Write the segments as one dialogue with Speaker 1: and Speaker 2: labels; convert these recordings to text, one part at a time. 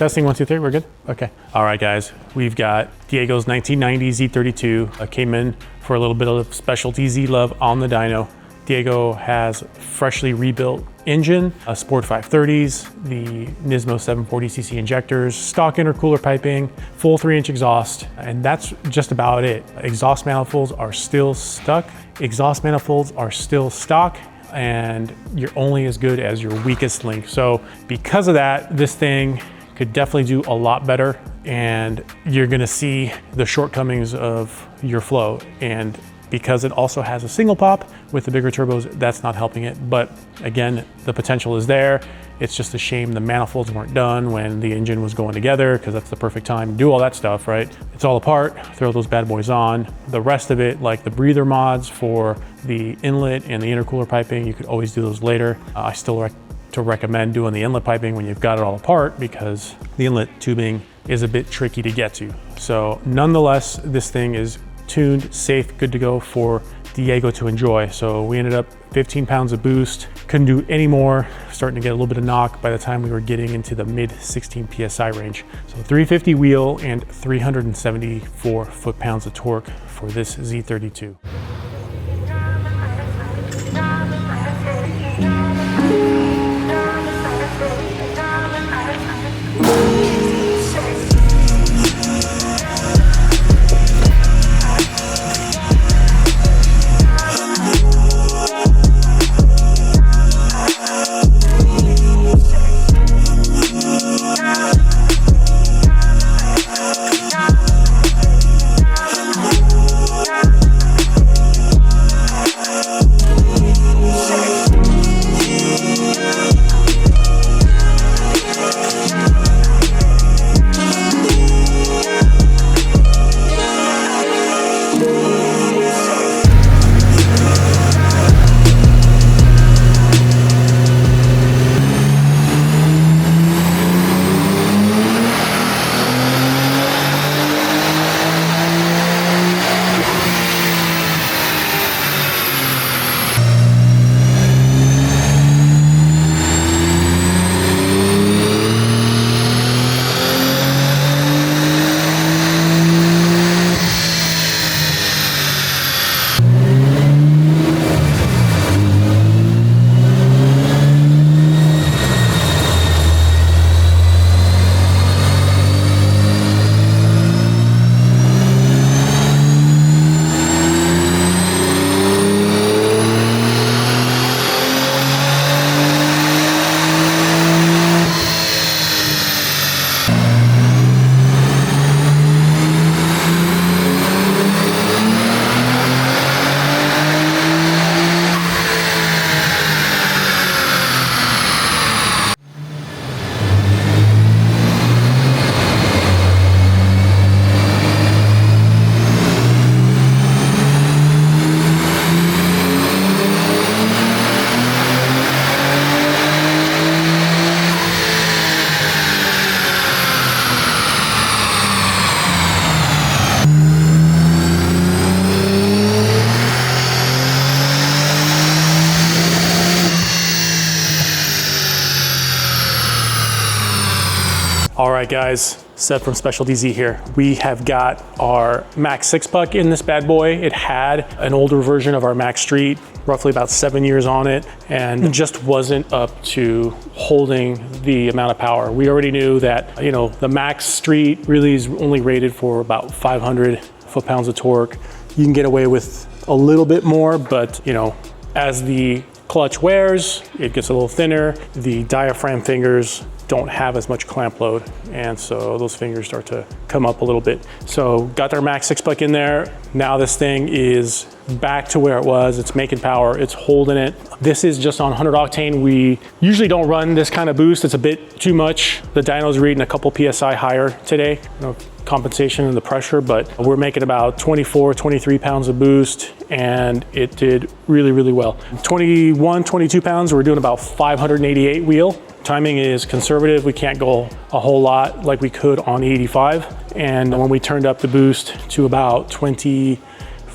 Speaker 1: Testing 1, 2, 3, we're good? Okay. All right, guys, we've got Diego's 1990 Z32. Came in for a little bit of specialty Z love on the dyno. Diego has freshly rebuilt engine, a Sport 530s, the Nismo 740cc injectors, stock intercooler piping, full 3-inch exhaust, and that's just about it. Exhaust manifolds are still stuck. Exhaust manifolds are still stock, and you're only as good as your weakest link. So because of that, this thing could definitely do a lot better, and you're gonna see the shortcomings of your flow. And because it also has a single pop with the bigger turbos, that's not helping it. But again, the potential is there. It's just a shame the manifolds weren't done when the engine was going together, because that's the perfect time to do all that stuff, right? It's all apart, throw those bad boys on. The rest of it, like the breather mods for the inlet and the intercooler piping, you could always do those later. I still recommend doing the inlet piping when you've got it all apart, because the inlet tubing is a bit tricky to get to. So nonetheless, this thing is tuned, safe, good to go for Diego to enjoy. So we ended up 15 pounds of boost, couldn't do any more, starting to get a little bit of knock by the time we were getting into the mid 16 PSI range. So 350 wheel and 374 foot-pounds of torque for this Z32. All right, guys, Seb from Specialty Z here. We have got our Max 6-puck in this bad boy. It had an older version of our Max Street, roughly about 7 years on it, and just wasn't up to holding the amount of power. We already knew that, you know, the Max Street really is only rated for about 500 foot-pounds of torque. You can get away with a little bit more, but, you know, as the clutch wears, it gets a little thinner. The diaphragm fingers don't have as much clamp load, and so those fingers start to come up a little bit. So got our Max 6-puck in there. Now this thing is back to where it was. It's making power, it's holding it. This is just on 100 octane. We usually don't run this kind of boost. It's a bit too much. The dyno's reading a couple PSI higher today. You know, compensation and the pressure, but we're making about 24, 23 pounds of boost, and it did really, really well. 21, 22 pounds, we're doing about 588 wheel. Timing is conservative. We can't go a whole lot like we could on the 85. And when we turned up the boost to about 24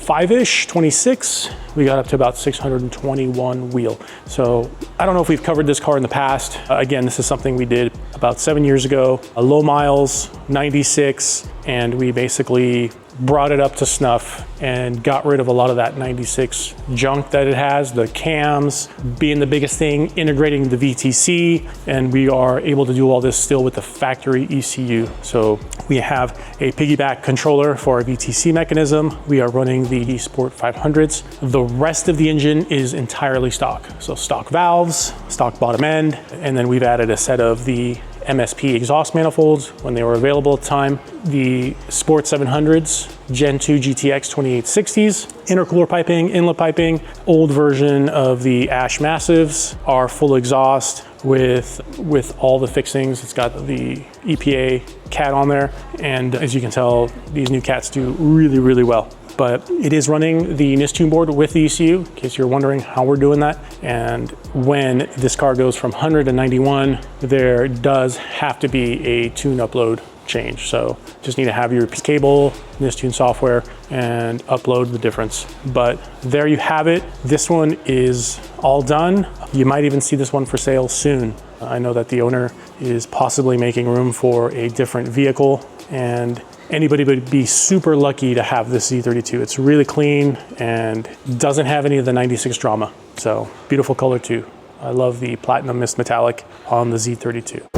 Speaker 1: 25-ish, 26, we got up to about 621 wheel. So I don't know if we've covered this car in the past. Again, this is something we did about 7 years ago. Low miles, 96, and we basically brought it up to snuff and got rid of a lot of that 96 junk that it has, the cams being the biggest thing, integrating the VTC, and we are able to do all this still with the factory ECU. So we have a piggyback controller for our VTC mechanism. We are running the eSport 500s. The rest of the engine is entirely stock. So stock valves, stock bottom end, and then we've added a set of the MSP exhaust manifolds when they were available at the time. The Sport 700s, Gen 2 GTX 2860s, intercooler piping, inlet piping, old version of the Ash Massives are full exhaust with all the fixings. It's got the EPA cat on there. And as you can tell, these new cats do really, really well. But it is running the Nisstuned board with the ECU, in case you're wondering how we're doing that. And when this car goes from 100 to 91, there does have to be a tune upload change. So just need to have your cable, Nisstuned software, and upload the difference. But there you have it. This one is all done. You might even see this one for sale soon. I know that the owner is possibly making room for a different vehicle, and anybody would be super lucky to have this Z32. It's really clean and doesn't have any of the 96 drama. So beautiful color too. I love the platinum mist metallic on the Z32.